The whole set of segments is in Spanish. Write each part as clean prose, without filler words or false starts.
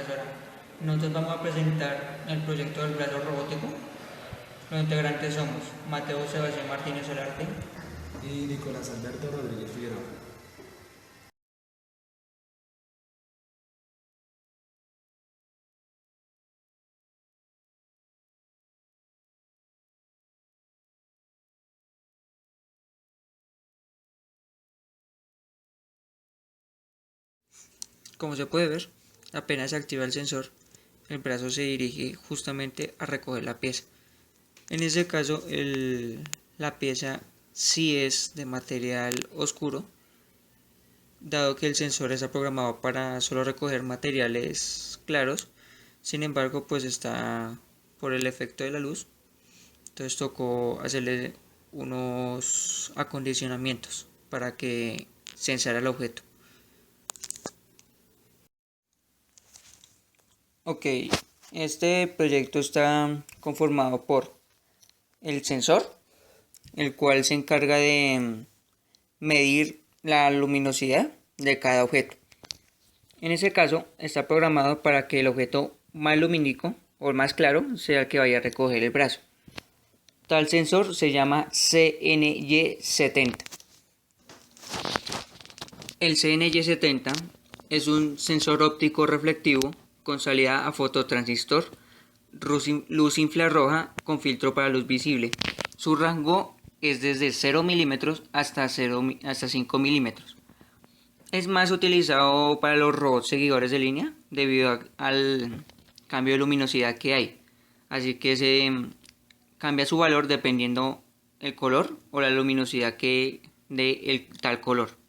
profesora. Nosotros vamos a presentar el proyecto del brazo robótico. Los integrantes somos Mateo Sebastián Martínez Solarte y Nicolás Alberto Rodríguez Figueroa. Como se puede ver, apenas se activa el sensor, el brazo se dirige justamente a recoger la pieza. En ese caso, la pieza sí es de material oscuro, dado que el sensor está programado para solo recoger materiales claros. Sin embargo, pues está por el efecto de la luz, entonces tocó hacerle unos acondicionamientos para que sensara el objeto. Ok, este proyecto está conformado por el sensor, el cual se encarga de medir la luminosidad de cada objeto. En ese caso, está programado para que el objeto más lumínico o el más claro sea el que vaya a recoger el brazo. Tal sensor se llama CNY70. El CNY70 es un sensor óptico reflectivo con salida a fototransistor, luz infrarroja con filtro para luz visible. Su rango es desde 0 milímetros hasta 5 milímetros. Es más utilizado para los robots seguidores de línea debido al cambio de luminosidad que hay. Así que se cambia su valor dependiendo el color o la luminosidad que dé el tal color.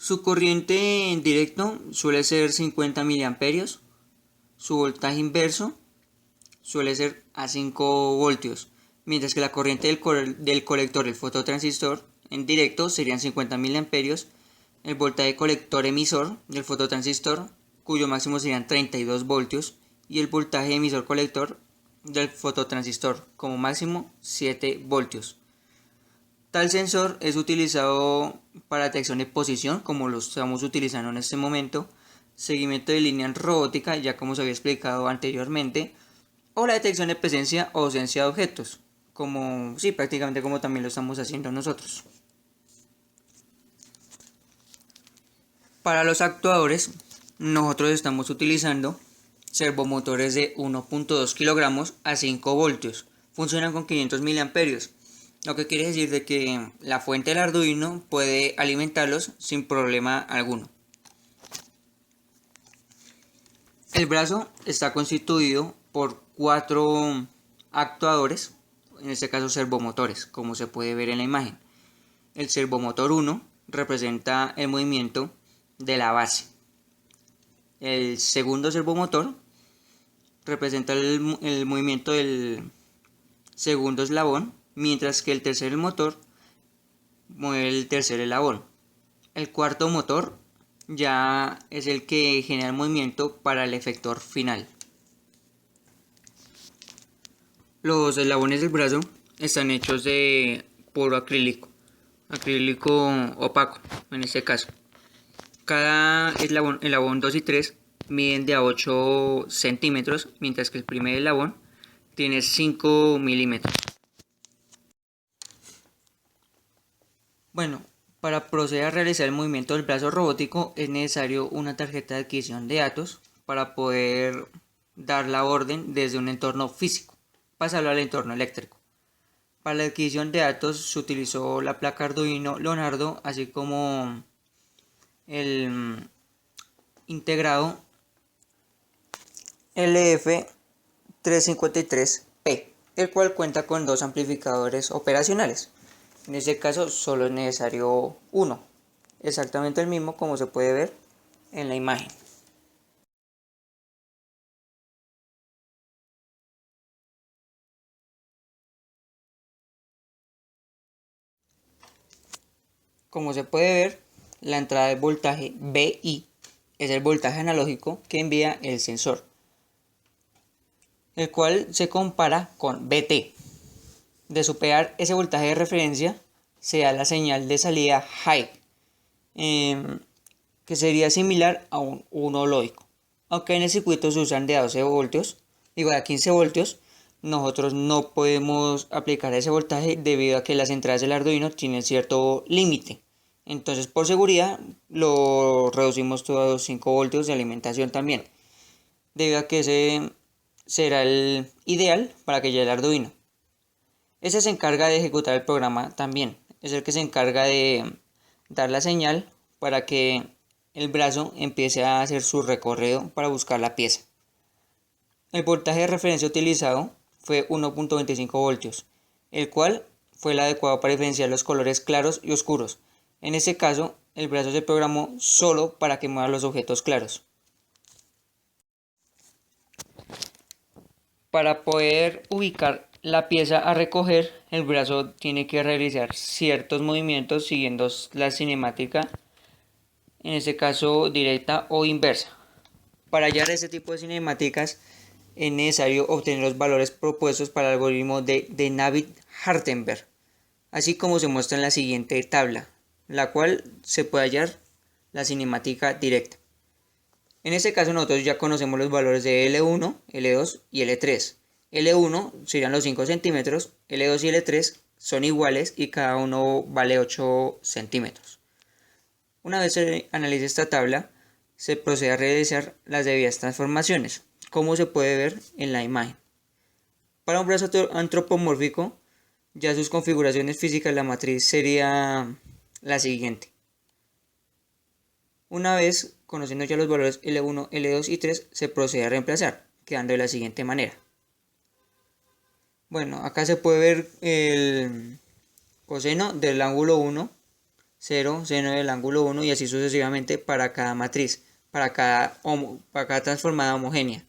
Su corriente en directo suele ser 50 miliamperios. Su voltaje inverso suele ser a 5 voltios, mientras que la corriente del colector del fototransistor en directo serían 50 miliamperios. El voltaje colector emisor del fototransistor, cuyo máximo serían 32 voltios, y el voltaje emisor colector del fototransistor, como máximo 7 voltios. Tal sensor es utilizado para detección de posición, como lo estamos utilizando en este momento, seguimiento de línea en robótica, ya como se había explicado anteriormente, o la detección de presencia o ausencia de objetos, prácticamente como también lo estamos haciendo nosotros. Para los actuadores, nosotros estamos utilizando servomotores de 1.2 kilogramos a 5 voltios. Funcionan con 500 miliamperios. Lo que quiere decir de que la fuente del Arduino puede alimentarlos sin problema alguno. El brazo está constituido por 4 actuadores, en este caso servomotores, como se puede ver en la imagen. El servomotor 1 representa el movimiento de la base. El segundo servomotor representa el movimiento del segundo eslabón, mientras que el tercer motor mueve el tercer eslabón. El cuarto motor ya es el que genera el movimiento para el efector final. Los eslabones del brazo están hechos de puro acrílico opaco en este caso. Cada eslabón 2 y 3 miden de a 8 centímetros, mientras que el primer eslabón tiene 5 milímetros. Bueno, para proceder a realizar el movimiento del brazo robótico es necesario una tarjeta de adquisición de datos para poder dar la orden desde un entorno físico, pasarlo al entorno eléctrico. Para la adquisición de datos se utilizó la placa Arduino Leonardo, así como el integrado LF353P, el cual cuenta con 2 amplificadores operacionales. En este caso solo es necesario uno, exactamente el mismo como se puede ver en la imagen. Como se puede ver, la entrada de voltaje VI es el voltaje analógico que envía el sensor, el cual se compara con VT. De superar ese voltaje de referencia, se da la señal de salida high, que sería similar a un 1 lógico. Aunque en el circuito se usan de 12 voltios, digo de 15 voltios, nosotros no podemos aplicar ese voltaje debido a que las entradas del Arduino tienen cierto límite. Entonces, por seguridad, lo reducimos todo a los 5 voltios de alimentación también, debido a que ese será el ideal para que llegue el Arduino. Ese se encarga de ejecutar el programa también, es el que se encarga de dar la señal para que el brazo empiece a hacer su recorrido para buscar la pieza. El voltaje de referencia utilizado fue 1.25 voltios, el cual fue el adecuado para diferenciar los colores claros y oscuros. En ese caso, el brazo se programó solo para que mueva los objetos claros. Para poder ubicar la pieza a recoger, el brazo tiene que realizar ciertos movimientos siguiendo la cinemática, en este caso directa o inversa. Para hallar este tipo de cinemáticas es necesario obtener los valores propuestos para el algoritmo de Navier-Hardenberg, así como se muestra en la siguiente tabla, la cual se puede hallar la cinemática directa. En este caso nosotros ya conocemos los valores de L1, L2 y L3. L1 serían los 5 centímetros, L2 y L3 son iguales y cada uno vale 8 centímetros. Una vez se analice esta tabla, se procede a realizar las debidas transformaciones, como se puede ver en la imagen. Para un brazo antropomórfico, ya sus configuraciones físicas, la matriz sería la siguiente. Una vez conociendo ya los valores L1, L2 y 3, se procede a reemplazar, quedando de la siguiente manera. Bueno, acá se puede ver el coseno del ángulo 1, 0, seno del ángulo 1 y así sucesivamente para cada matriz, para cada transformada homogénea.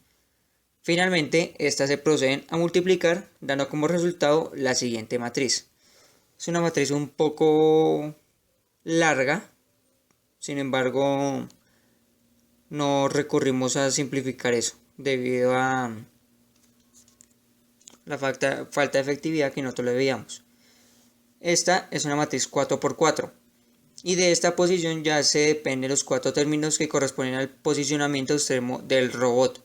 Finalmente, estas se proceden a multiplicar, dando como resultado la siguiente matriz. Es una matriz un poco larga, sin embargo, no recurrimos a simplificar eso, debido a la falta de efectividad que nosotros le veíamos. Esta es una matriz 4×4, y de esta posición ya se dependen los 4 términos que corresponden al posicionamiento extremo del robot.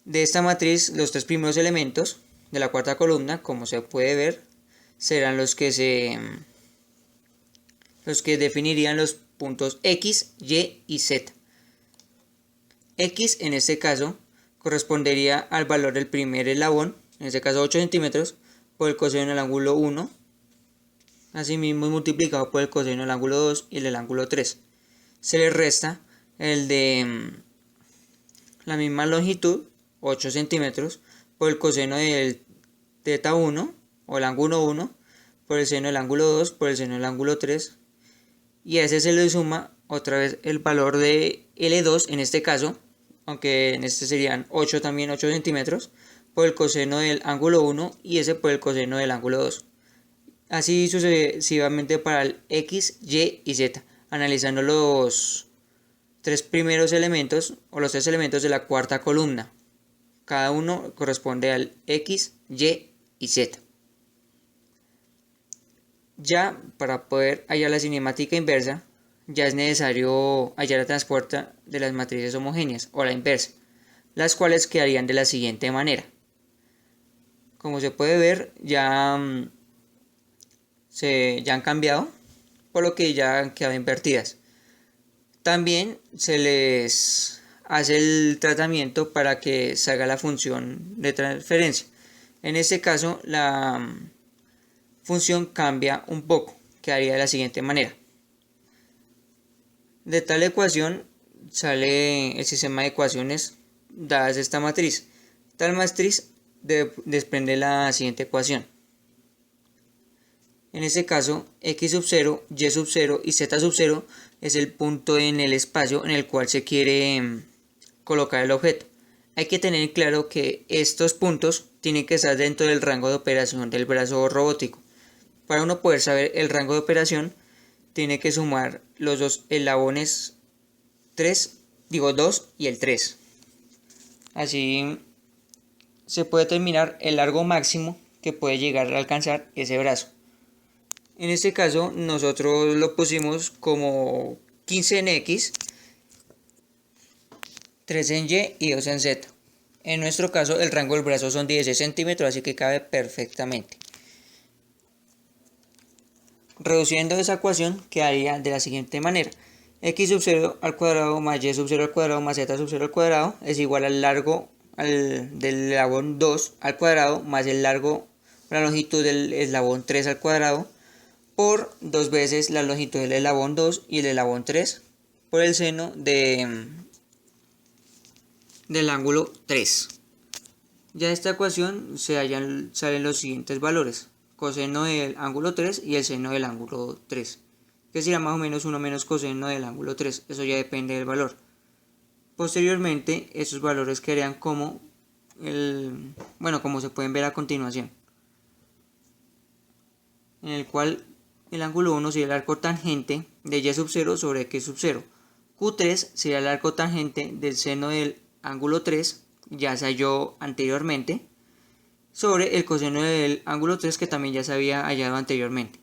De esta matriz, los 3 primeros elementos de la cuarta columna, como se puede ver, serán los que definirían los puntos X, Y y Z. X en este caso correspondería al valor del primer eslabón, en este caso 8 centímetros, por el coseno del ángulo 1, asimismo multiplicado por el coseno del ángulo 2 y el del ángulo 3. Se le resta el de la misma longitud, 8 centímetros, por el coseno del teta 1 o el ángulo 1, por el seno del ángulo 2, por el seno del ángulo 3, y a ese se le suma otra vez el valor de L2 en este caso, aunque en este serían 8 también, 8 centímetros, por el coseno del ángulo 1 y ese por el coseno del ángulo 2. Así sucesivamente para el X, Y y Z, analizando los 3 primeros elementos o los 3 elementos de la cuarta columna. Cada uno corresponde al X, Y y Z. Ya para poder hallar la cinemática inversa, ya es necesario hallar la transporta de las matrices homogéneas o la inversa, las cuales quedarían de la siguiente manera. Como se puede ver, ya han cambiado, por lo que ya han quedado invertidas. También se les hace el tratamiento para que salga la función de transferencia. En este caso, la función cambia un poco, quedaría de la siguiente manera. De tal ecuación sale el sistema de ecuaciones dadas esta matriz. Tal matriz desprende la siguiente ecuación. En este caso, x sub 0, y sub 0 y z sub 0 es el punto en el espacio en el cual se quiere colocar el objeto. Hay que tener claro que estos puntos tienen que estar dentro del rango de operación del brazo robótico. Para uno poder saber el rango de operación, tiene que sumar los dos eslabones 2 y el 3. Así se puede determinar el largo máximo que puede llegar a alcanzar ese brazo. En este caso nosotros lo pusimos como 15 en X, 3 en Y y 2 en Z. En nuestro caso el rango del brazo son 16 centímetros, así que cabe perfectamente. Reduciendo esa ecuación quedaría de la siguiente manera: x sub 0 al cuadrado más y sub 0 al cuadrado más z sub 0 al cuadrado es igual al largo del eslabón 2 al cuadrado más el largo, la longitud del eslabón 3 al cuadrado por 2 veces la longitud del eslabón 2 y el eslabón 3 por el seno del ángulo 3. Ya de esta ecuación salen los siguientes valores: coseno del ángulo 3 y el seno del ángulo 3, que será más o menos 1 menos coseno del ángulo 3, eso ya depende del valor. Posteriormente, esos valores quedarían como como se pueden ver a continuación, en el cual el ángulo 1 sería el arco tangente de y sub 0 sobre x sub 0. Q3 sería el arco tangente del seno del ángulo 3, ya se halló anteriormente, sobre el coseno del ángulo 3 que también ya se había hallado anteriormente.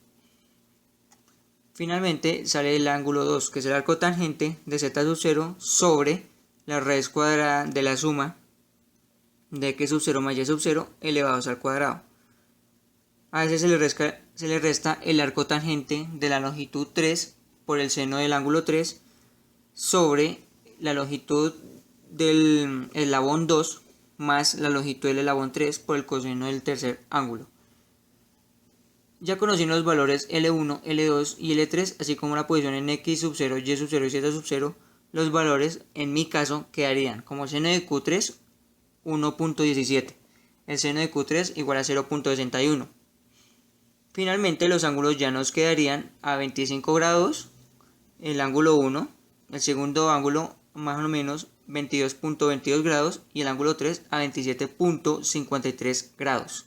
Finalmente sale el ángulo 2, que es el arco tangente de z sub 0 sobre la raíz cuadrada de la suma de x sub 0 más y sub 0 elevados al cuadrado. A veces se le resta el arco tangente de la longitud 3 por el seno del ángulo 3 sobre la longitud del eslabón 2 más la longitud del eslabón 3 por el coseno del tercer ángulo. Ya conociendo los valores L1, L2 y L3, así como la posición en x sub 0, y sub 0 y z sub 0, los valores en mi caso quedarían como seno de Q3 1.17, el seno de Q3 igual a 0.61. Finalmente los ángulos ya nos quedarían a 25 grados, el ángulo 1, el segundo ángulo más o menos 22.22 grados y el ángulo 3 a 27.53 grados.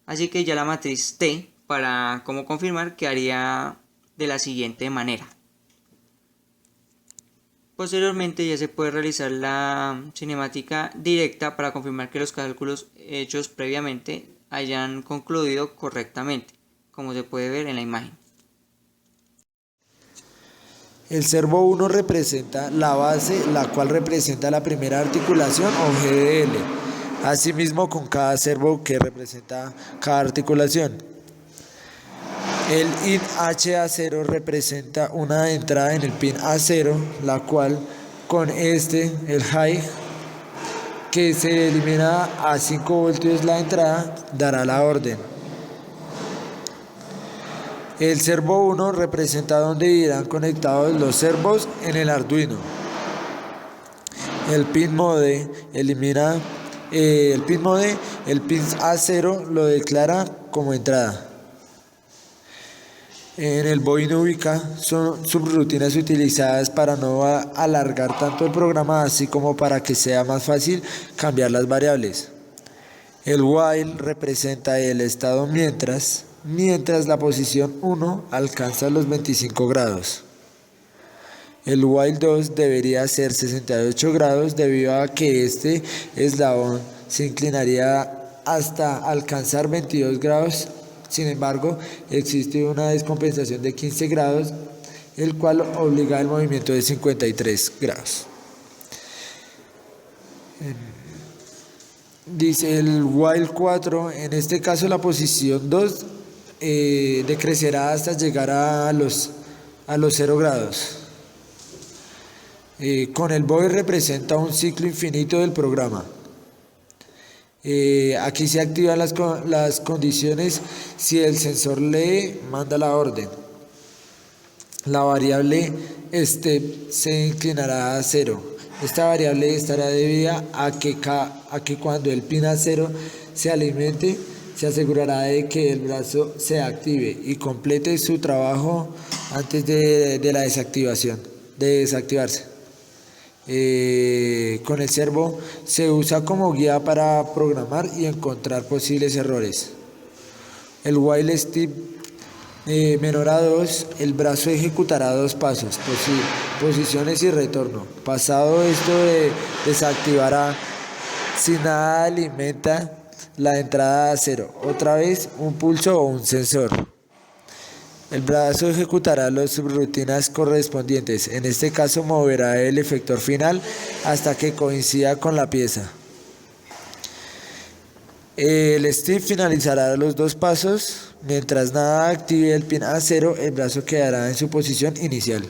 Así que ya la matriz T, para cómo confirmar, quedaría de la siguiente manera. Posteriormente ya se puede realizar la cinemática directa para confirmar que los cálculos hechos previamente hayan concluido correctamente, como se puede ver en la imagen. El servo 1 representa la base, la cual representa la primera articulación o GDL. Asimismo, con cada servo que representa cada articulación. El IN HA0 representa una entrada en el pin A0, la cual con el high, que se elimina a 5 voltios la entrada, dará la orden. El servo 1 representa donde irán conectados los servos en el Arduino. El pin mode elimina el pin A0 lo declara como entrada. En el boino ubica son subrutinas utilizadas para no alargar tanto el programa, así como para que sea más fácil cambiar las variables. El while representa el estado mientras la posición 1 alcanza los 25 grados. El while 2 debería ser 68 grados debido a que este eslabón se inclinaría hasta alcanzar 22 grados. Sin embargo, existe una descompensación de 15 grados, el cual obliga al movimiento de 53 grados. Dice el while 4, en este caso la posición 2 decrecerá hasta llegar a los 0 grados. Con el void representa un ciclo infinito del programa. Aquí se activan las condiciones si el sensor lee, manda la orden. La variable step se inclinará a 0. Esta variable estará debida a que cuando el pin A0 se alimente, se asegurará de que el brazo se active y complete su trabajo antes de desactivarse. Con el servo se usa como guía para programar y encontrar posibles errores. El while step menor a 2, el brazo ejecutará 2 pasos, posiciones y retorno. Pasado esto, desactivará si nada alimenta la entrada a 0, otra vez un pulso o un sensor. El brazo ejecutará las subrutinas correspondientes. En este caso moverá el efector final hasta que coincida con la pieza. El strip finalizará los dos pasos. Mientras nada active el pin A0, el brazo quedará en su posición inicial.